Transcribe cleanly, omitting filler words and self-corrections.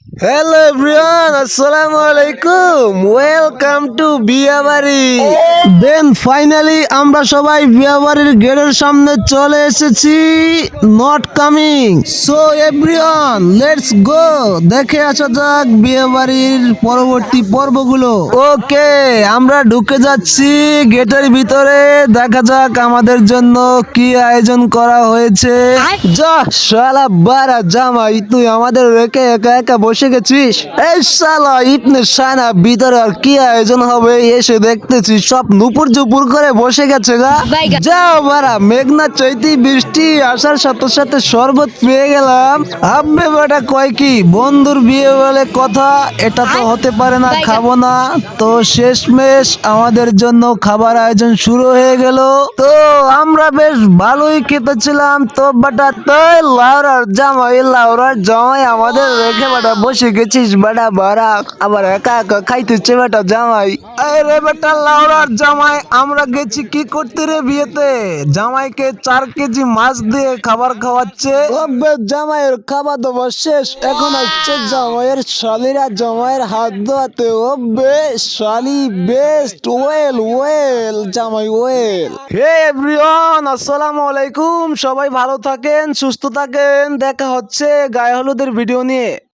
Hello everyone, আসসালামু আলাইকুম। Welcome to বিয়াবাড়ি। দেন ফাইনালি আমরা সবাই বিয়াবাড়ির গেটের সামনে চলে এসেছি। Not coming. So everyone, let's go, দেখে আসা যাক বিয়াবাড়ির পরবর্তী পর্বগুলো। ওকে, আমরা ঢুকে যাচ্ছি গেটের ভিতরে। দেখা যাক আমাদের জন্য কি আয়োজন করা হয়েছে। যা শালা বারা জামাই, তুই আমাদের রেখে একা একা বসে গেছিস। এই শালা ইবনে শানা, ভিতরে আর কি আয়োজন হবে এসে দেখতেছি সব নুপুর জুপুর করে বসে গেছে গা। যাও বারা, মেঘনা চৈতি বৃষ্টি আসার সাথে সাথে শরবত পেয়ে গেলাম। আব্বে বেটা কয় কি, বন্ধুর বিয়ে বলে কথা, এটা তো হতে পারে না, খাবো না। তো শেষমেশ আমাদের জন্য খাবার আয়োজন শুরু হয়ে গেল। তো আমরা বেশ ভালোই খেতেছিলাম। তো বেটা তুই লাউরার জামাই আমাদের রেখে বেটা বসে গেছিস বেটা বারা, আবার একা একা খাইতেছে বেটা জামাই। আরে বেটা লাউরার জামাই, আমরা গেছি কি করতে রে বিয়েতে? জামাইকে 4 কেজি মাছ দিয়ে খাবার খাওয়াচ্ছে। জামাইয়ের খাবার দাবার শেষ, এখন হচ্ছে জামাইয়ের শালিরা জামাইয়ের হাত ধোয়াতে। শালি বেস্ট, ওয়েল জামাই ওয়েল। হে এভরিওয়ান, আসসালামু আলাইকুম। সবাই ভালো থাকেন, সুস্থ থাকেন। দেখা হচ্ছে গায়ে হলুদের ভিডিও নিয়ে।